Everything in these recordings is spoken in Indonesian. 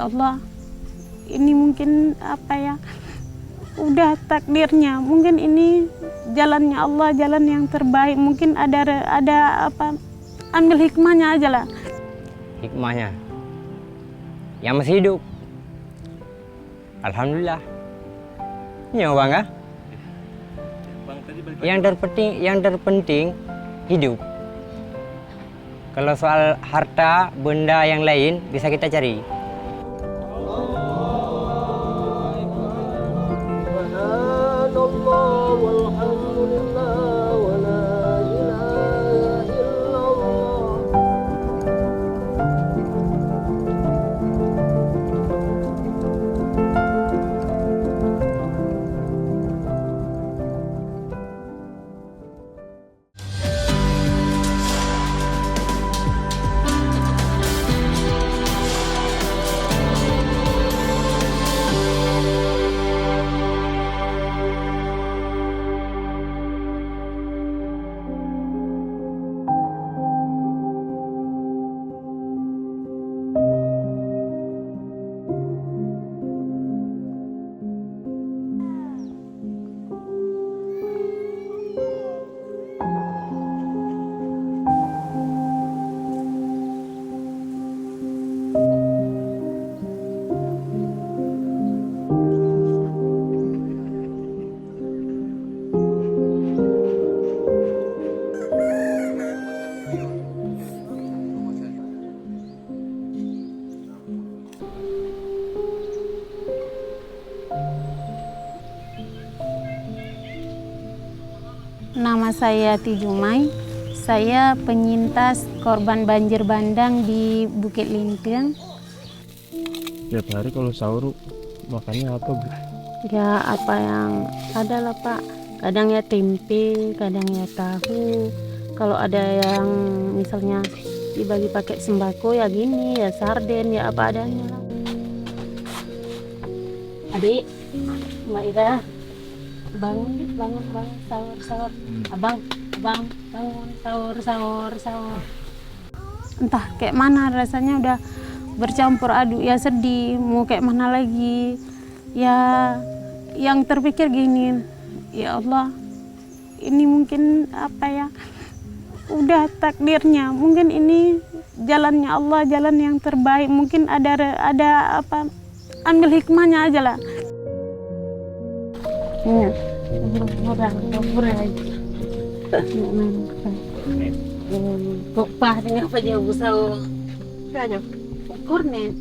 ya Allah, ini mungkin apa ya, udah takdirnya, mungkin ini jalannya Allah, jalan yang terbaik, mungkin ada apa, ambil hikmahnya aja lah. Hikmahnya yang masih hidup, alhamdulillah. Ya bang, yang terpenting hidup. Kalau soal harta, benda yang lain bisa kita cari. Nama saya Tijumai, saya penyintas korban banjir bandang di Bukit Lintang. Tiap hari kalau sahur makannya apa, Bu? Ya apa yang ada lah Pak, kadang ya tempe, kadang ya tahu. Kalau ada yang misalnya dibagi pakai sembako ya gini, ya sarden, ya apa adanya lah. Adik, Mbak Ira, bangun sahur. Abang, bangun sahur. Entah kayak mana rasanya, udah bercampur aduk, ya sedih, mau kayak mana lagi. Ya yang terpikir gini, ya Allah, ini mungkin apa ya, udah takdirnya, mungkin ini jalannya Allah, jalan yang terbaik, mungkin ada apa, ambil hikmahnya aja lah. Ya. Kopah dengan apa jauh busau. Kurnet.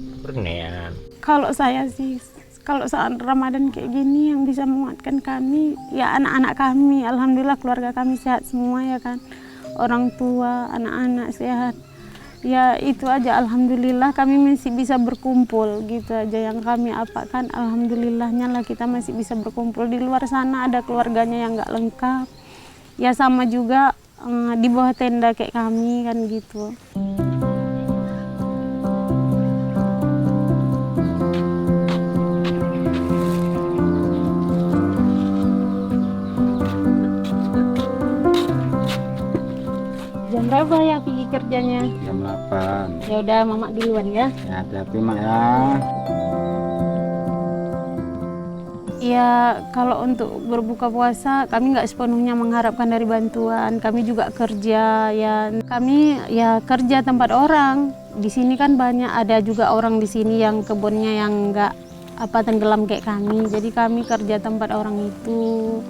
Kalau saya sih, kalau saat Ramadan kayak gini yang bisa menguatkan kami, ya anak-anak kami, alhamdulillah keluarga kami sehat semua ya kan. Orang tua, anak-anak sehat. Ya itu aja, alhamdulillah kami masih bisa berkumpul, gitu aja yang kami apakan. Alhamdulillahnya lah kita masih bisa berkumpul. Di luar sana ada keluarganya yang nggak lengkap, ya sama juga di bawah tenda kayak kami kan gitu. Jam berapa ya pergi kerjanya? Jam 8. Ya udah, Mama duluan ya. Ya, hati-hati Mak ya. Ya kalau untuk berbuka puasa kami nggak sepenuhnya mengharapkan dari bantuan. Kami juga kerja ya. Kami ya kerja tempat orang. Di sini kan banyak, ada juga orang di sini yang kebunnya yang nggak apa tenggelam kayak kami. Jadi kami kerja tempat orang itu.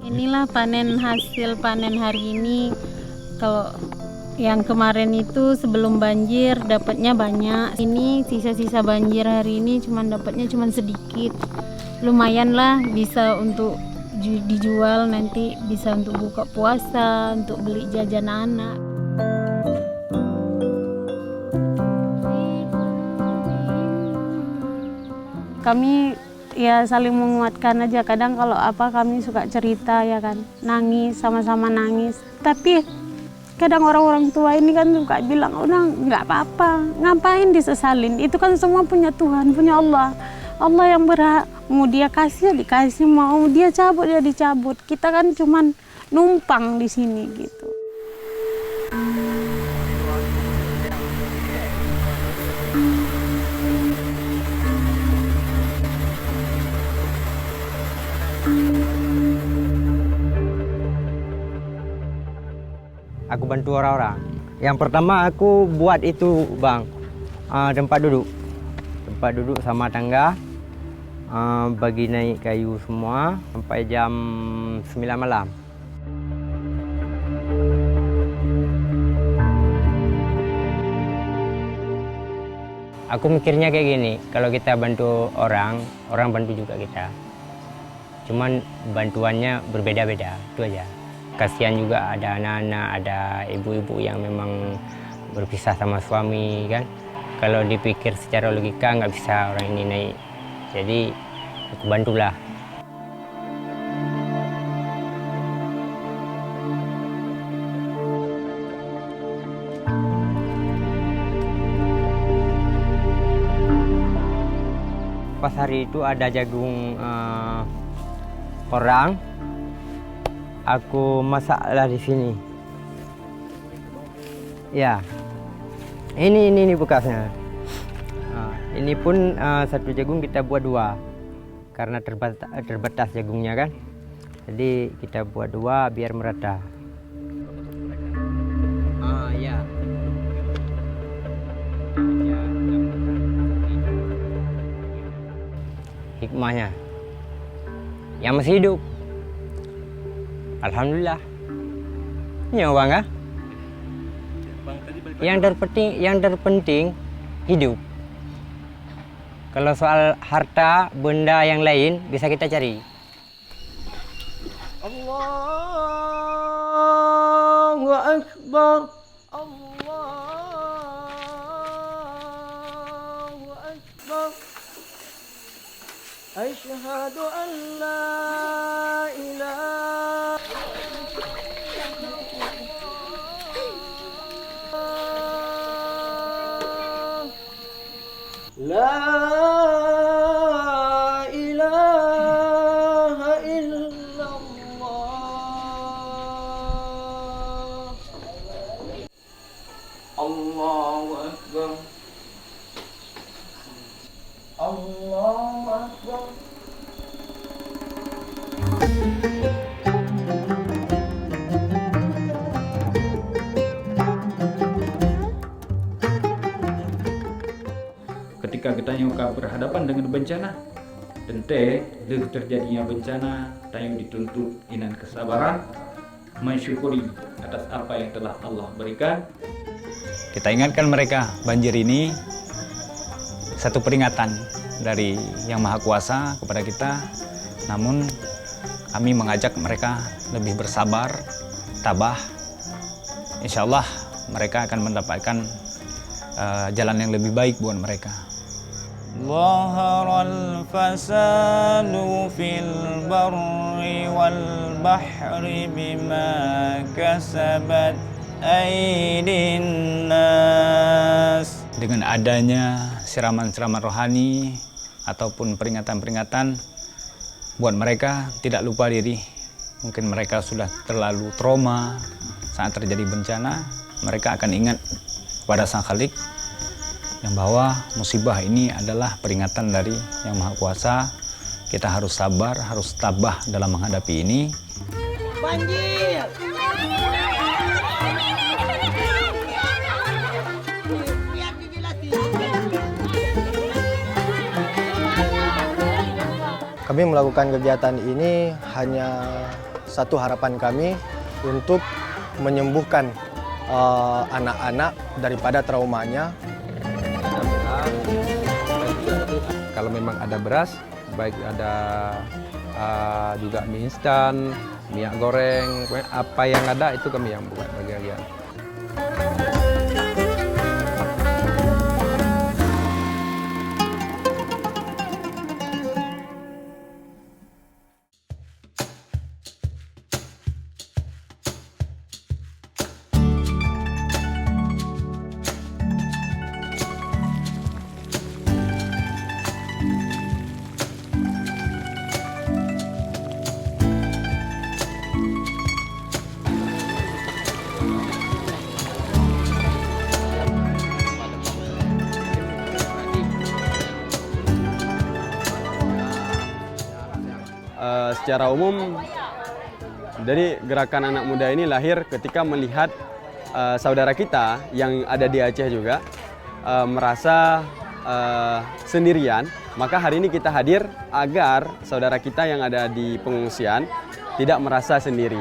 Inilah hasil panen hari ini. Kalau yang kemarin itu sebelum banjir dapatnya banyak. Ini sisa-sisa banjir hari ini dapatnya cuma sedikit. Lumayan lah, bisa untuk dijual, nanti bisa untuk buka puasa, untuk beli jajan anak. Kami ya saling menguatkan aja. Kadang kalau apa kami suka cerita ya kan, nangis, sama-sama nangis. Tapi kadang orang-orang tua ini kan suka bilang, udah nggak apa-apa, ngapain disesalin, itu kan semua punya Tuhan, punya Allah. Allah yang berhak, mau dia kasih ya dikasih, mau dia cabut ya dicabut. Kita kan cuman numpang di sini gitu. aku bantu orang-orang. Yang pertama aku buat itu bang, tempat duduk sama tangga, bagi naik kayu semua sampai jam 9 malam. Aku mikirnya kayak gini, kalau kita bantu orang, orang bantu juga kita. Cuman bantuannya berbeda-beda, itu aja. Kasihan juga ada anak-anak, ada ibu-ibu yang memang berpisah sama suami kan. Kalau dipikir secara logika nggak bisa orang ini naik. Jadi aku bantulah. Pas hari itu ada jagung orang, aku masaklah di sini. Ya, ini bekasnya. Ini pun satu jagung kita buat 2 karena terbatas jagungnya kan. Jadi kita buat 2 biar merata. Ya. Hikmahnya yang masih hidup, alhamdulillah. Ya bang, yang terpenting hidup. Kalau soal harta benda yang lain bisa kita cari. Allahu Akbar. Allahu Akbar. Asyhadu an la ilaha illallah. Allahu Akbar. Allahu Akbar. Ketika kita nyuka berhadapan dengan bencana, tente dari terjadinya bencana, tayo dituntut inan kesabaran, mensyukuri atas apa yang telah Allah berikan. Kita ingatkan mereka, banjir ini satu peringatan dari Yang Maha Kuasa kepada kita. Namun kami mengajak mereka lebih bersabar, tabah. Insya Allah mereka akan mendapatkan jalan yang lebih baik buat mereka. Zaharal fasadu fil barri wal bahri bima kasabat aydin nas. Dengan adanya siraman-siraman rohani ataupun peringatan-peringatan, buat mereka tidak lupa diri. Mungkin mereka sudah terlalu trauma saat terjadi bencana. Mereka akan ingat pada Sang Khalik yang bahwa musibah ini adalah peringatan dari Yang Maha Kuasa. Kita harus sabar, harus tabah dalam menghadapi ini. Banjir! Kami melakukan kegiatan ini hanya satu harapan kami untuk menyembuhkan anak-anak daripada traumanya. Kalau memang ada beras, baik ada juga mie instan, minyak goreng, apa yang ada itu kami yang buat bagian. Secara umum, jadi gerakan anak muda ini lahir ketika melihat saudara kita yang ada di Aceh juga merasa sendirian, maka hari ini kita hadir agar saudara kita yang ada di pengungsian tidak merasa sendiri.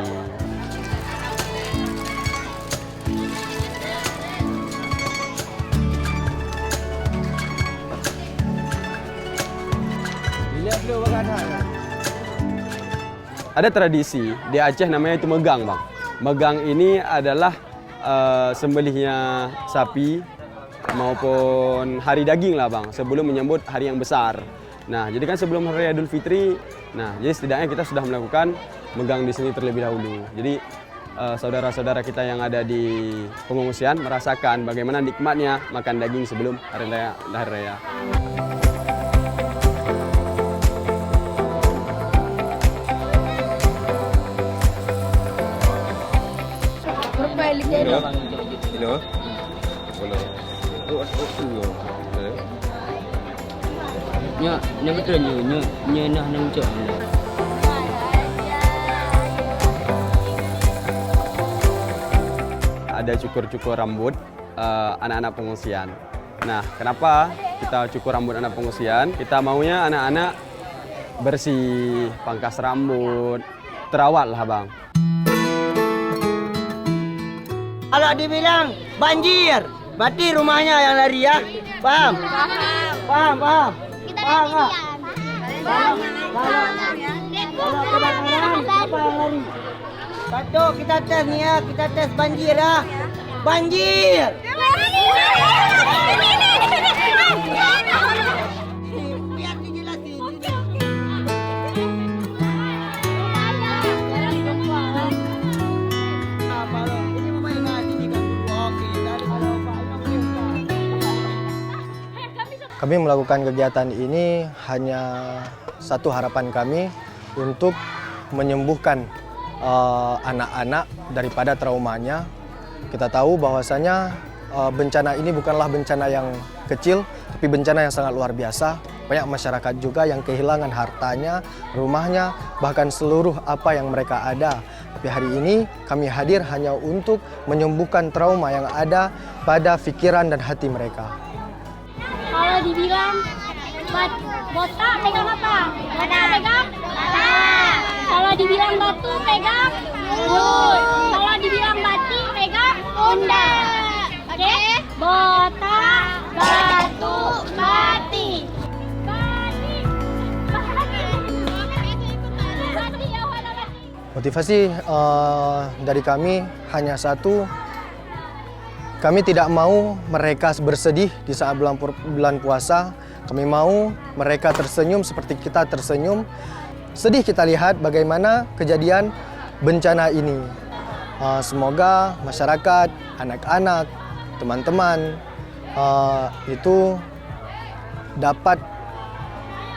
Ada tradisi di Aceh namanya itu megang, Bang. Megang ini adalah sembelihnya sapi maupun hari daging lah, Bang, sebelum menyambut hari yang besar. Nah, jadi kan sebelum hari Idul Fitri, nah jadi setidaknya kita sudah melakukan megang di sini terlebih dahulu. Jadi saudara-saudara kita yang ada di pengungsian merasakan bagaimana nikmatnya makan daging sebelum hari raya. Nya betul nya nah nang cok. Ada cukur-cukur rambut anak-anak pengungsian. Nah, kenapa kita cukur rambut anak pengungsian? Kita maunya anak-anak bersih, pangkas rambut, terawat lah, Bang. Kalau dibilang banjir, berarti rumahnya yang lari ya? Paham? Paham, paham. Paham nggak? Kalau kebakaran, apa yang lari? Satu, kita tes nih ya, kita tes banjir ya. Banjir! Biar dijelasin. Kami melakukan kegiatan ini hanya satu harapan kami untuk menyembuhkan anak-anak daripada traumanya. Kita tahu bahwasanya bencana ini bukanlah bencana yang kecil, tapi bencana yang sangat luar biasa. Banyak masyarakat juga yang kehilangan hartanya, rumahnya, bahkan seluruh apa yang mereka ada. Tapi hari ini kami hadir hanya untuk menyembuhkan trauma yang ada pada pikiran dan hati mereka. Kalau dibilang botak pegang apa? Botak pegang? Botak. Kalau dibilang batu pegang? Mulut. Kalau dibilang batik pegang? Pundak. Oke? Botak, batu, batik. Motivasi dari kami hanya satu. Kami tidak mau mereka bersedih di saat bulan puasa. Kami mau mereka tersenyum seperti kita tersenyum. Sedih kita lihat bagaimana kejadian bencana ini. Semoga masyarakat, anak-anak, teman-teman itu dapat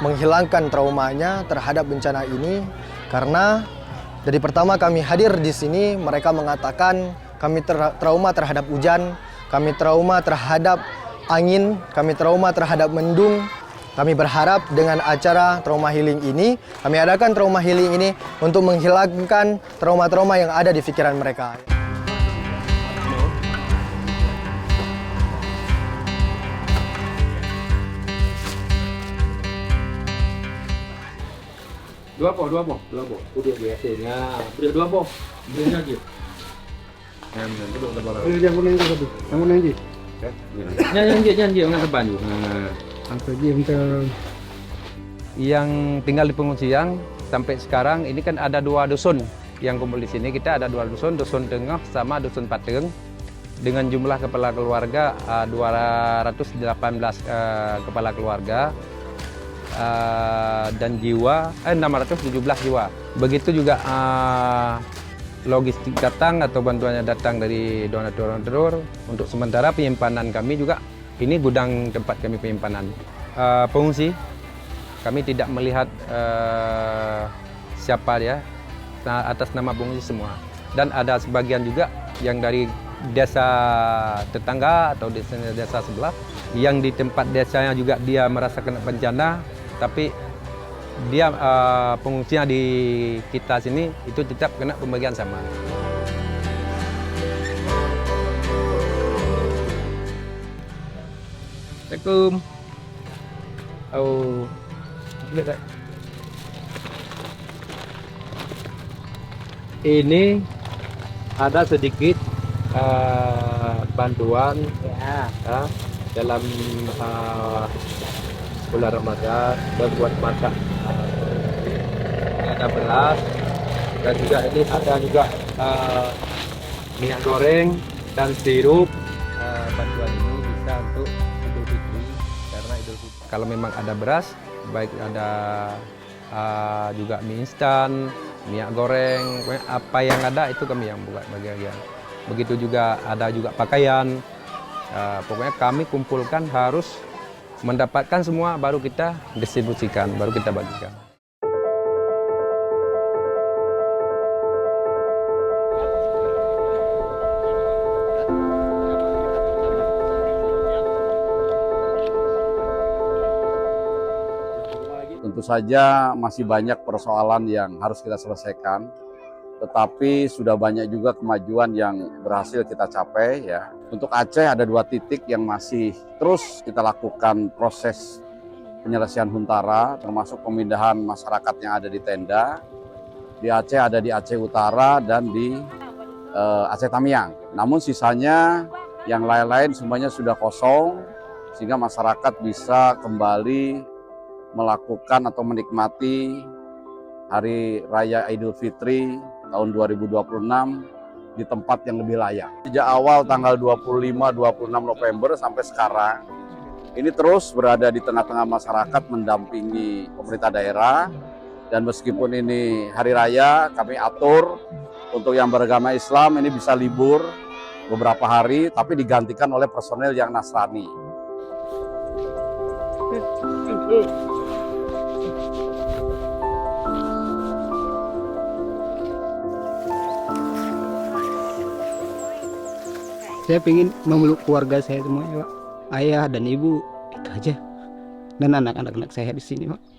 menghilangkan traumanya terhadap bencana ini. Karena dari pertama kami hadir di sini, mereka mengatakan kami trauma terhadap hujan, kami trauma terhadap angin, kami trauma terhadap mendung. Kami berharap dengan acara trauma healing ini, kami adakan trauma healing ini untuk menghilangkan trauma-trauma yang ada di pikiran mereka. Dua po. Udah biasanya. Udah dua po. Belinya aja. Yang kuning itu satu. Yang kuning aja. Janji, nggak teban. Yang tinggal di pengungsian sampai sekarang ini kan ada 2 dusun yang kumpul di sini. Kita ada 2 dusun, dusun Tengah sama dusun Pateng. Dengan jumlah kepala keluarga 218 kepala keluarga. Dan jiwa 617 jiwa. Begitu juga logistik datang atau bantuannya datang dari donatur-donatur. Untuk sementara penyimpanan kami juga ini gudang tempat kami penyimpanan pengungsi. Kami tidak melihat siapa dia, atas nama pengungsi semua. Dan ada sebagian juga yang dari desa tetangga atau desa sebelah yang di tempat desanya juga dia merasakan bencana, tapi dia pengungsinya di kita sini itu tetap kena pembagian sama. Assalamualaikum. Oh, ini ada sedikit bantuan ya, dalam bulan Ramadan dan buat masak. Ini ada beras dan juga ini ada juga minyak goreng dan sirup. Bantuan ini bisa untuk Idul Fitri karena Idul Fitri. Kalau memang ada beras, baik ada juga mie instan, minyak goreng, apa yang ada itu kami yang buat bagian. Begitu juga ada juga pakaian. Pokoknya kami kumpulkan harus mendapatkan semua baru kita distribusikan, baru kita bagikan. Tentu saja masih banyak persoalan yang harus kita selesaikan, tetapi sudah banyak juga kemajuan yang berhasil kita capai ya. Untuk Aceh ada 2 titik yang masih terus kita lakukan proses penyelesaian huntara, termasuk pemindahan masyarakat yang ada di tenda. Di Aceh ada di Aceh Utara dan di Aceh Tamiang. Namun sisanya yang lain-lain semuanya sudah kosong, sehingga masyarakat bisa kembali melakukan atau menikmati Hari Raya Idul Fitri tahun 2026 di tempat yang lebih layak. Sejak awal tanggal 25-26 November sampai sekarang, ini terus berada di tengah-tengah masyarakat mendampingi pemerintah daerah. Dan meskipun ini Hari Raya, kami atur untuk yang beragama Islam ini bisa libur beberapa hari, tapi digantikan oleh personel yang Nasrani. Saya ingin memeluk keluarga saya semuanya, Pak. Ayah dan ibu, itu aja. Dan anak-anak saya di sini, Pak.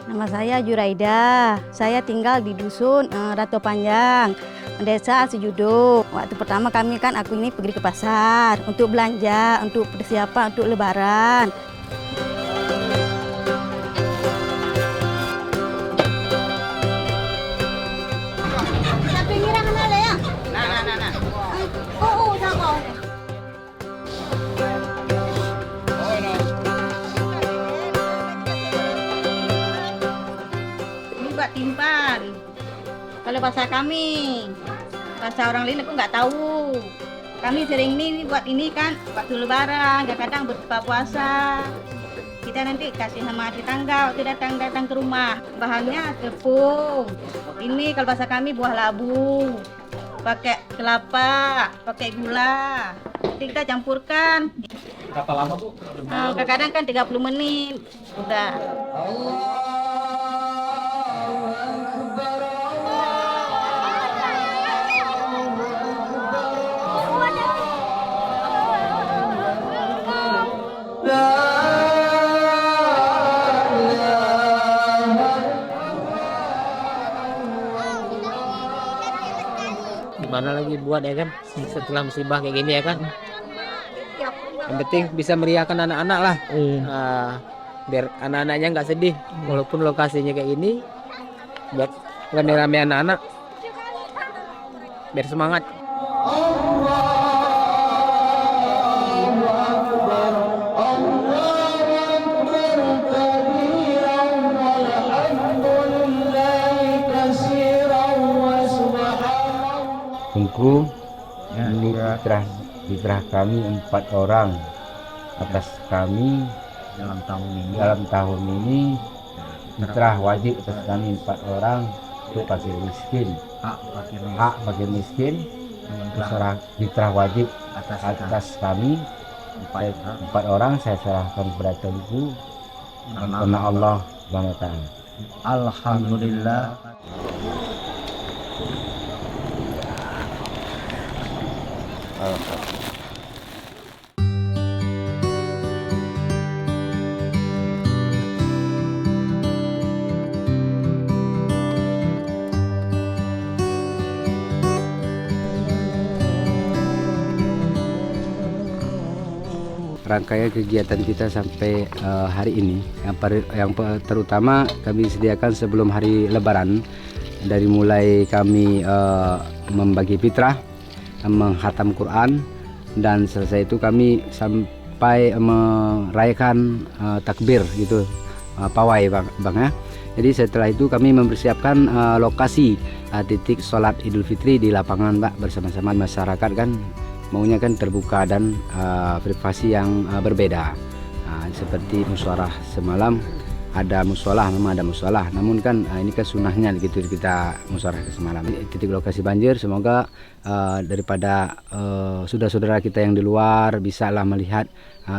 Nama saya Juraida, saya tinggal di Dusun Ratu Panjang, Desa Sejudo. Waktu pertama kami aku ini pergi ke pasar untuk belanja, untuk persiapan untuk Lebaran. Timpan. Kalau bahasa kami, bahasa orang lain aku nggak tahu. Kami sering ini buat ini kan waktu Lebaran, kadang-kadang berbuka puasa. Kita nanti kasih sama tetangga waktu datang ke rumah. Bahannya tepung. Ini kalau bahasa kami buah labu. Pakai kelapa, pakai gula. Nanti kita campurkan. Berapa lama Bu? Kadang-kadang kan 30 menit. Udah. Gimana lagi buat ya kan setelah musibah kayak gini ya kan, yang penting bisa meriahkan anak-anak lah. Biar anak-anaknya nggak sedih walaupun lokasinya kayak gini, buat rame-rame anak-anak biar semangat. Tengku, ini fitrah kami 4 orang atas kami dalam tahun ini fitrah wajib atas kami 4 orang untuk fakir miskin. Hak fakir miskin, fitrah wajib atas kami 4 orang saya serahkan kepada Tuanku karena Allah Subhanahu wa taala. Alhamdulillah. Rangkaian kegiatan kita sampai hari ini yang terutama kami sediakan sebelum hari Lebaran, dari mulai kami membagi fitrah, menghatam Quran, dan selesai itu kami sampai merayakan takbir gitu, pawai bang ya. Jadi setelah itu kami mempersiapkan lokasi titik sholat Idul Fitri di lapangan Pak, bersama-sama masyarakat kan maunya kan terbuka dan privasi yang berbeda. Seperti musyawarah semalam ada musolah, memang ada musolah, namun kan ini kan sunahnya gitu kita musyawarah semalam. Titik lokasi banjir, semoga daripada saudara-saudara kita yang di luar bisa lah melihat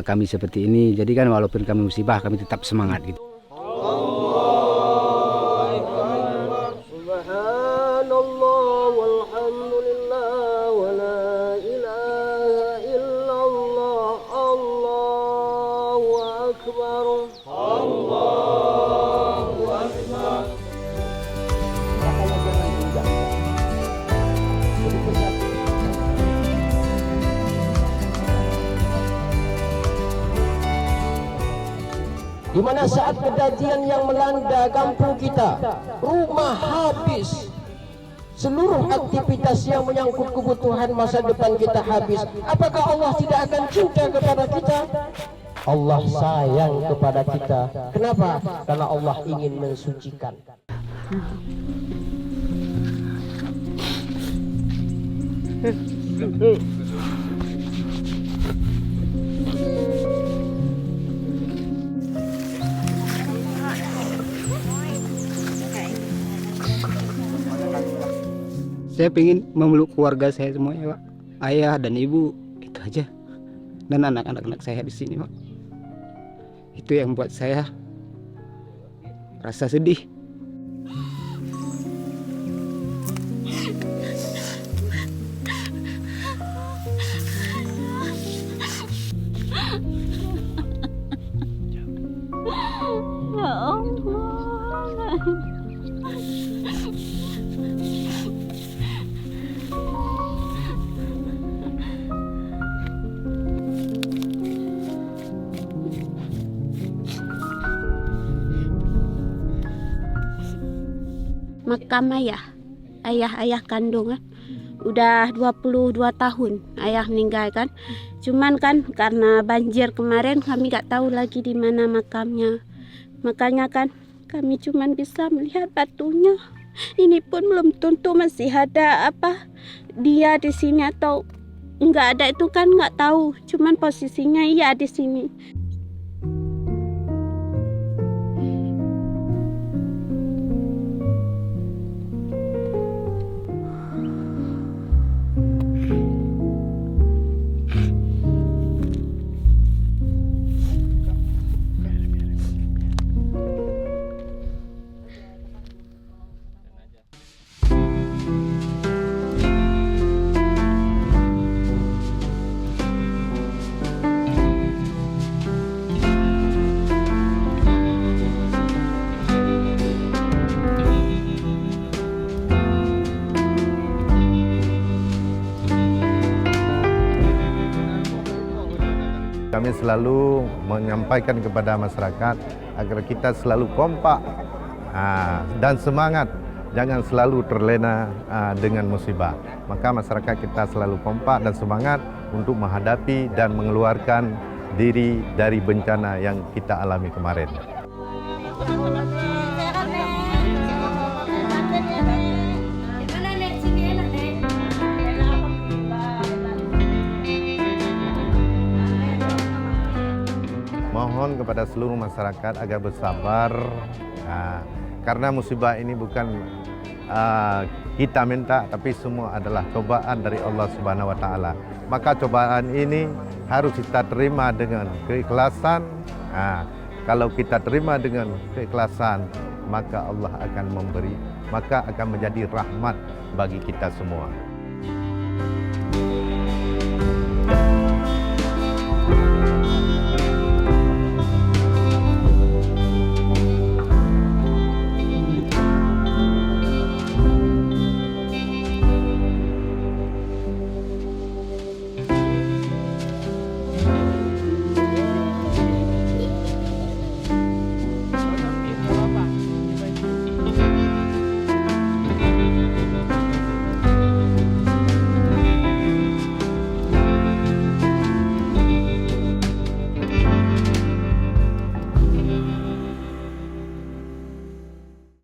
kami seperti ini. Jadi kan walaupun kami musibah, kami tetap semangat gitu. Di mana saat kejadian yang melanda kampung kita, rumah habis, seluruh aktivitas yang menyangkut kebutuhan masa depan kita habis. Apakah Allah tidak akan cinta kepada kita? Allah sayang kepada kita. Kenapa? Karena Allah ingin mensucikan. Saya ingin memeluk keluarga saya semuanya, Pak. Ayah dan ibu, itu aja. Dan anak-anak saya di sini, Pak. Itu yang buat saya rasa sedih. Ya Allah. Makam ayah kandung kan. Udah 22 tahun ayah meninggal kan. Cuman kan karena banjir kemarin kami gak tahu lagi di mana makamnya. Makanya kan kami cuman bisa melihat batunya. Ini pun belum tentu masih ada dia di sini atau enggak ada, itu kan nggak tahu. Cuman posisinya iya di sini. Kami selalu menyampaikan kepada masyarakat agar kita selalu kompak dan semangat, jangan selalu terlena dengan musibah. Maka masyarakat kita selalu kompak dan semangat untuk menghadapi dan mengeluarkan diri dari bencana yang kita alami kemarin. Mohon kepada seluruh masyarakat agar bersabar Karena musibah ini bukan kita minta, tapi semua adalah cobaan dari Allah Subhanahu wa taala. Maka cobaan ini harus kita terima dengan keikhlasan. Kalau kita terima dengan keikhlasan, maka Allah akan memberi, maka akan menjadi rahmat bagi kita semua.